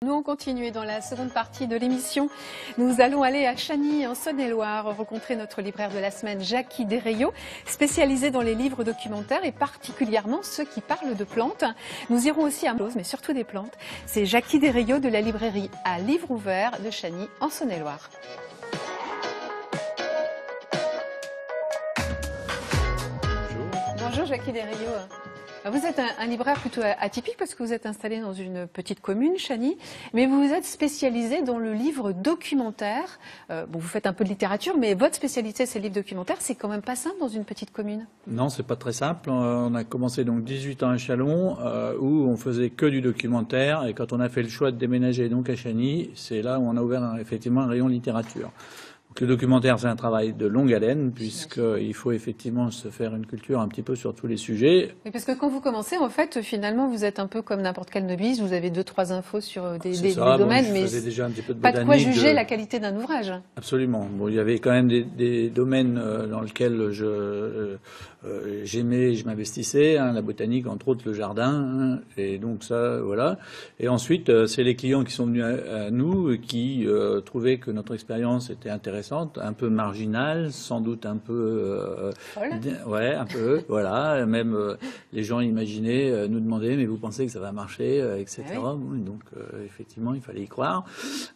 Nous on continue dans la seconde partie de l'émission. Nous allons aller à Chagny en Saône-et-Loire rencontrer notre libraire de la semaine, Jackie Desrayaux, spécialisé dans les livres documentaires et particulièrement ceux qui parlent de plantes. Nous irons aussi à Mose, mais surtout des plantes. C'est Jackie Desrayaux de la librairie à Livre Ouvert de Chagny en Saône-et-Loire. Bonjour Jackie Desrayaux. Vous êtes un libraire plutôt atypique parce que vous êtes installé dans une petite commune, Chagny, mais vous êtes spécialisé dans le livre documentaire. Bon, vous faites un peu de littérature, mais votre spécialité, c'est le livre documentaire. C'est quand même pas simple dans une petite commune. Non, c'est pas très simple. On a commencé donc 18 ans à Châlons, où on faisait que du documentaire. Et quand on a fait le choix de déménager donc à Chagny, c'est là où on a ouvert effectivement un rayon littérature. Le documentaire, c'est un travail de longue haleine, puisqu'il faut effectivement se faire une culture un petit peu sur tous les sujets. Oui, parce que quand vous commencez, en fait, finalement, vous êtes un peu comme n'importe quel novice, vous avez 2-3 infos sur des domaines, mais déjà un petit peu de pas de quoi juger la qualité d'un ouvrage. Absolument. Bon, il y avait quand même des domaines dans lesquels j'aimais, je m'investissais, la botanique, entre autres le jardin, et donc ça, voilà. Et ensuite, c'est les clients qui sont venus à nous, qui trouvaient que notre expérience était intéressante, un peu marginale, sans doute un peu, ouais, un peu, voilà. Même les gens imaginaient, nous demandaient, mais vous pensez que ça va marcher, etc. Ah oui. Donc, effectivement, il fallait y croire.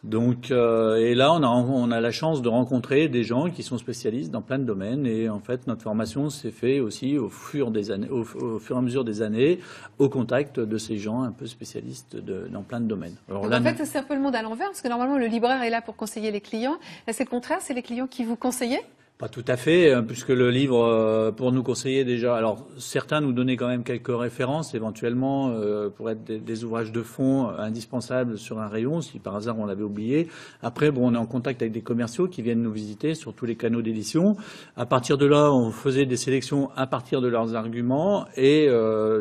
Donc, et là, on a la chance de rencontrer des gens qui sont spécialistes dans plein de domaines, et en fait, notre formation s'est faite aussi au fur et à mesure des années, au contact de ces gens un peu spécialistes dans plein de domaines. Alors, donc, là, en fait, c'est un peu le monde à l'envers, parce que normalement, le libraire est là pour conseiller les clients. Là, c'est le contraire, c'est les clients qui vous conseillent? Pas tout à fait, puisque le livre, pour nous conseiller déjà, alors certains nous donnaient quand même quelques références, éventuellement, pour être des ouvrages de fond indispensables sur un rayon, si par hasard on l'avait oublié. Après, bon, on est en contact avec des commerciaux qui viennent nous visiter sur tous les canaux d'édition. À partir de là, on faisait des sélections à partir de leurs arguments, et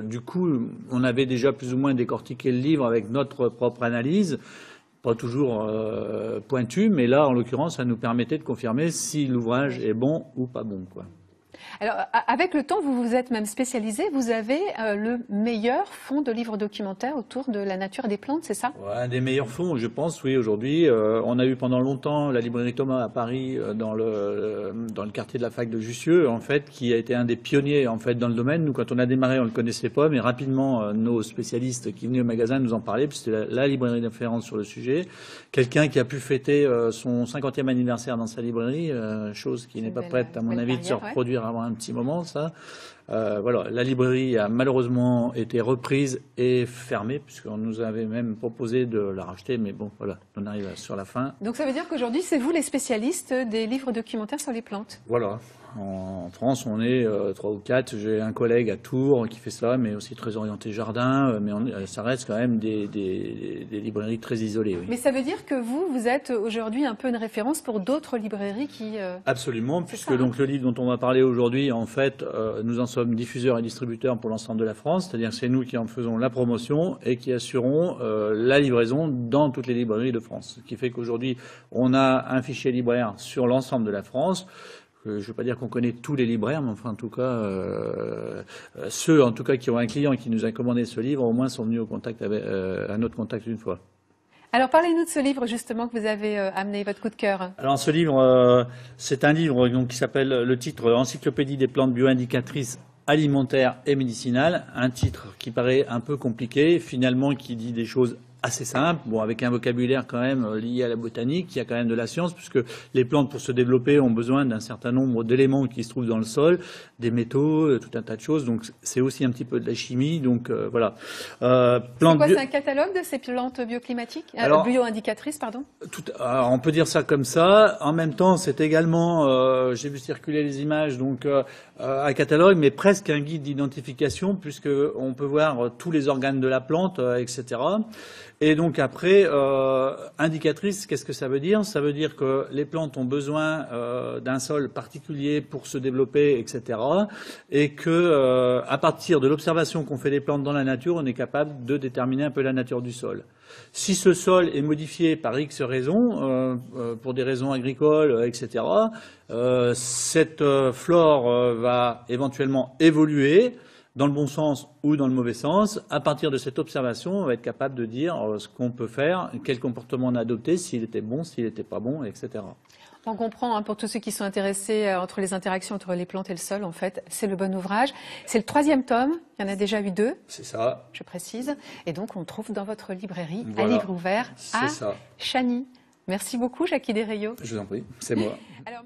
du coup, on avait déjà plus ou moins décortiqué le livre avec notre propre analyse. Pas toujours pointu, mais là, en l'occurrence, ça nous permettait de confirmer si l'ouvrage est bon ou pas bon, quoi. Alors, avec le temps, vous vous êtes même spécialisé. Vous avez le meilleur fonds de livres documentaires autour de la nature et des plantes, c'est ça? Ouais, un des meilleurs fonds, je pense, oui, aujourd'hui. On a eu pendant longtemps la librairie Thomas à Paris, dans le quartier de la fac de Jussieu, en fait, qui a été un des pionniers, en fait, dans le domaine. Nous, quand on a démarré, on le connaissait pas, mais rapidement, nos spécialistes qui venaient au magasin nous en parlaient, puis c'était la librairie de référence sur le sujet. Quelqu'un qui a pu fêter son 50e anniversaire dans sa librairie, chose qui n'est pas prête, à mon avis, de se reproduire avant un petit moment, ça. Voilà, la librairie a malheureusement été reprise et fermée, puisqu'on nous avait même proposé de la racheter, mais bon, voilà, on arrive sur la fin. Donc ça veut dire qu'aujourd'hui, c'est vous les spécialistes des livres documentaires sur les plantes? Voilà. En France, on est 3 ou 4. J'ai un collègue à Tours qui fait ça, mais aussi très orienté jardin. Mais ça reste quand même des librairies très isolées. Oui. Mais ça veut dire que vous êtes aujourd'hui un peu une référence pour d'autres librairies qui... Absolument, puisque donc le livre dont on va parler aujourd'hui, en fait, nous en sommes diffuseurs et distributeurs pour l'ensemble de la France. C'est-à-dire que c'est nous qui en faisons la promotion et qui assurons la livraison dans toutes les librairies de France. Ce qui fait qu'aujourd'hui, on a un fichier libraire sur l'ensemble de la France. Je ne veux pas dire qu'on connaît tous les libraires, mais enfin, en tout cas, ceux en tout cas qui ont un client qui nous a commandé ce livre, au moins sont venus à notre contact une fois. Alors, parlez-nous de ce livre, justement, que vous avez amené, votre coup de cœur. Alors, ce livre, c'est un livre donc, qui s'appelle, le titre, Encyclopédie des plantes bioindicatrices alimentaires et médicinales. Un titre qui paraît un peu compliqué, finalement, qui dit des choses assez simple, bon, avec un vocabulaire quand même lié à la botanique, il y a quand même de la science, puisque les plantes, pour se développer, ont besoin d'un certain nombre d'éléments qui se trouvent dans le sol, des métaux, tout un tas de choses, donc c'est aussi un petit peu de la chimie, donc voilà. C'est quoi, c'est un catalogue de ces plantes bioclimatiques, bioindicatrices, pardon? Alors, on peut dire ça comme ça. En même temps, c'est également, j'ai vu circuler les images, donc un catalogue, mais presque un guide d'identification, puisque on peut voir tous les organes de la plante, etc. Et donc après, indicatrice, qu'est-ce que ça veut dire? Ça veut dire que les plantes ont besoin d'un sol particulier pour se développer, etc. Et que à partir de l'observation qu'on fait des plantes dans la nature, on est capable de déterminer un peu la nature du sol. Si ce sol est modifié par X raisons, pour des raisons agricoles, etc., cette flore va éventuellement évoluer dans le bon sens ou dans le mauvais sens. À partir de cette observation, on va être capable de dire ce qu'on peut faire, quel comportement on a adopté, s'il était bon, s'il n'était pas bon, etc. On comprend, hein, pour tous ceux qui sont intéressés entre les interactions entre les plantes et le sol, en fait, c'est le bon ouvrage. C'est le 3e tome, il y en a déjà eu 2. C'est ça. Je précise. Et donc, on le trouve dans votre librairie, Voilà. à livre ouvert, à Chagny. Merci beaucoup, Jackie Desrayaux. Je vous en prie, c'est moi. Alors,